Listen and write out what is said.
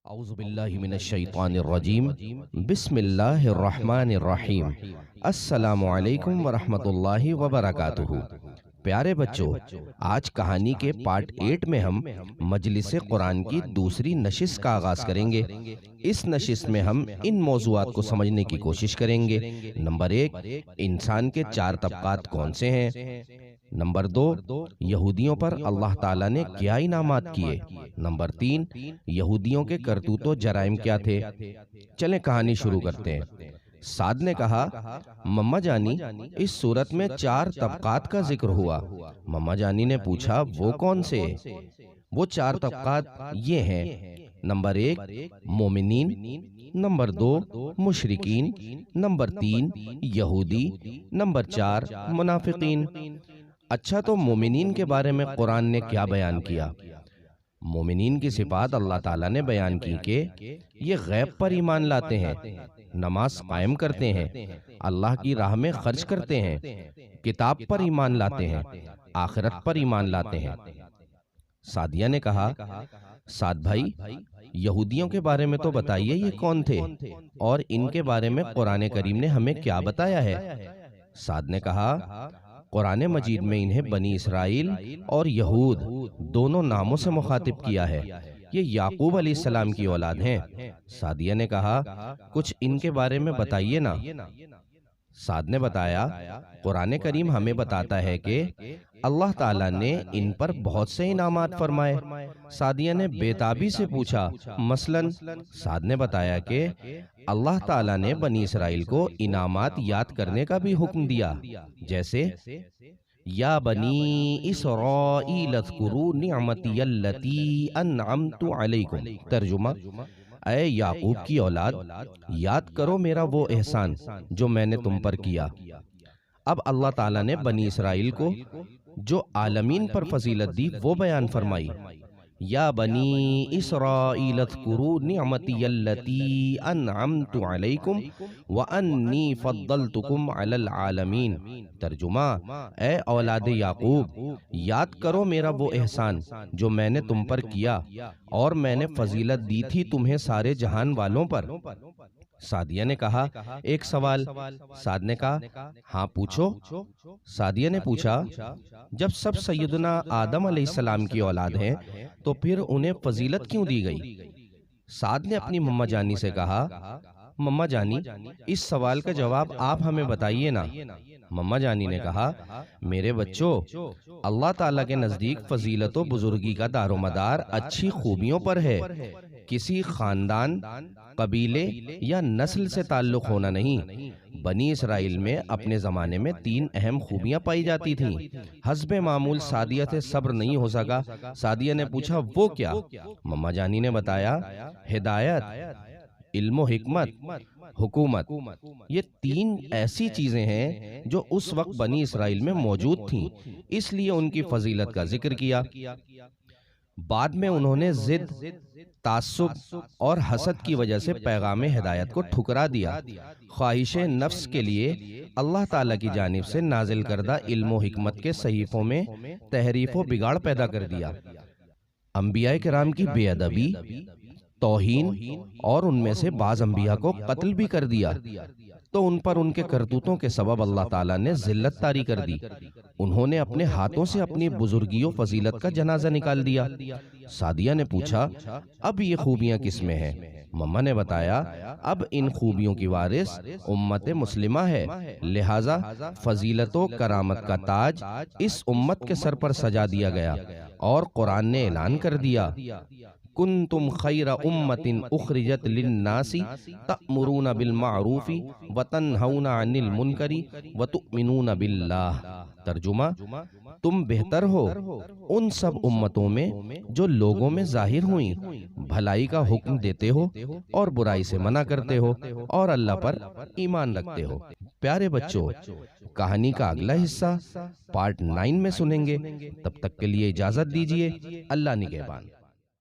اعوذ باللہ من الشیطان الرجیم بسم اللہ الرحمن الرحیم السلام علیکم ورحمۃ اللہ وبرکاتہ۔ پیارے بچوں، آج کہانی کے پارٹ 8 میں ہم مجلس قرآن کی دوسری نشست کا آغاز کریں گے۔ اس نشست میں ہم ان موضوعات کو سمجھنے کی کوشش کریں گے۔ نمبر 1، انسان کے 4 طبقات کون سے ہیں؟ نمبر 2، یہودیوں پر اللہ تعالیٰ نے کیا انعامات کیے؟ نمبر 3، یہودیوں کے کرتوت و جرائم کیا تھے؟ چلیں کہانی شروع کرتے ہیں۔ سعد نے کہا، مما جانی، اس صورت میں 4 طبقات کا ذکر ہوا۔ مما جانی نے پوچھا، وہ کون سے؟ وہ 4 طبقات یہ ہیں: نمبر 1، مومنین، نمبر 2، مشرکین، نمبر 3، یہودی، نمبر 4، منافقین۔ اچھا، تو مومنین کے بارے میں قرآن نے کیا بیان کیا؟ مومنین کی صفات اللہ تعالیٰ نے بیان کی کہ یہ غیب پر ایمان لاتے ہیں، نماز قائم کرتے ہیں، اللہ کی راہ میں خرچ کرتے ہیں، کتاب پر ایمان لاتے ہیں، آخرت پر ایمان لاتے ہیں۔ سعدیہ نے کہا، سعد بھائی، یہودیوں کے بارے میں تو بتائیے، یہ کون تھے اور ان کے بارے میں قرآن کریم نے ہمیں کیا بتایا ہے؟ سعد نے کہا، قرآن مجید میں انہیں بنی اسرائیل اور یہود دونوں ناموں سے مخاطب کیا ہے۔ یہ یعقوب علیہ السلام کی اولاد ہیں۔ سعدیہ نے کہا، کچھ ان کے بارے میں بتائیے نا۔ سعد نے بتایا، قرآن کریم ہمیں بتاتا ہے کہ اللہ تعالیٰ نے ان پر بہت سے انعامات فرمائے۔ سعدیہ نے بے تابی سے پوچھا، مثلاً؟ سعد نے بتایا کہ اللہ تعالیٰ نے بنی اسرائیل کو انعامات یاد کرنے کا بھی حکم دیا، جیسے یا بنی اسرائیل اذکروا نعمتی التی انعمت علیکم۔ ترجمہ، اے یعقوب کی اولاد، یاد کرو میرا وہ احسان جو میں نے تم پر کیا۔ اب اللہ تعالیٰ نے بنی اسرائیل کو جو عالمین پر فضیلت دی وہ بیان فرمائی۔ یا بنی اسرائیل اذکروا نعمتی التی انعمت علیکم وانی فضلتکم علی العالمین۔ ترجمہ، اے اولاد یعقوب، یاد کرو میرا وہ احسان جو میں نے تم پر کیا اور میں نے فضیلت دی تھی تمہیں سارے جہان والوں پر۔ سعدیہ نے کہا، ایک سوال۔ سعد نے کہا، ہاں پوچھو۔ سعدیہ نے پوچھا، جب سب سیدنا آدم علیہ السلام کی اولاد ہیں تو پھر انہیں فضیلت کیوں دی گئی؟ سعد نے اپنی مما جانی سے کہا، مما جانی، اس سوال کا جواب آپ ہمیں بتائیے نا۔ مما جانی نے کہا، میرے بچوں، اللہ تعالیٰ کے نزدیک فضیلت و بزرگی کا دار و مدار اچھی خوبیوں پر ہے۔ کسی خاندان، قبیلے یا نسل سے تعلق ہونا نہیں۔ بنی اسرائیل میں اپنے زمانے میں 3 اہم خوبیاں پائی جاتی تھیں۔ حسب معمول سعدیہ سے صبر نہیں ہو سکا۔ سعدیہ نے پوچھا، وہ کیا؟ مما جانی نے بتایا، ہدایت، علم و حکمت، حکومت۔ یہ 3 ایسی چیزیں ہیں جو اس وقت بنی اسرائیل میں موجود تھیں، اس لیے ان کی فضیلت کا ذکر کیا۔ بعد میں انہوں نے ضد، تعصب اور حسد کی وجہ سے پیغام ہدایت کو ٹھکرا دیا۔ خواہش نفس کے لیے اللہ تعالیٰ کی جانب سے نازل کردہ علم و حکمت کے صحیفوں میں تحریف و بگاڑ پیدا کر دیا۔ انبیاء کرام کی بے ادبی، توہین اور ان میں سے بعض انبیاء کو قتل بھی کر دیا، تو ان پر ان کے کرتوتوں کے سبب اللہ تعالیٰ نے ذلت طاری کر دی۔ انہوں نے اپنے ہاتھوں سے اپنی بزرگی و فضیلت کا جنازہ نکال دیا۔ سعدیہ نے پوچھا، اب یہ خوبیاں کس میں ہیں؟ مما نے بتایا، اب ان خوبیوں کی وارث امت مسلمہ ہے، لہٰذا فضیلت و کرامت کا تاج اس امت کے سر پر سجا دیا گیا اور قرآن نے اعلان کر دیا، کنتم خیر امت اخرجت للناس تأمرون بالمعروف وتنہون عن المنکر وتؤمنون باللہ۔ ترجمہ، تم بہتر ہو ان سب امتوں میں جو لوگوں میں ظاہر ہوئیں، بھلائی کا حکم دیتے ہو اور برائی سے منع کرتے ہو اور اللہ پر ایمان رکھتے ہو۔ پیارے بچوں، کہانی کا اگلا حصہ پارٹ 9 میں سنیں گے۔ تب تک کے لیے اجازت دیجیے۔ اللہ نگہبان۔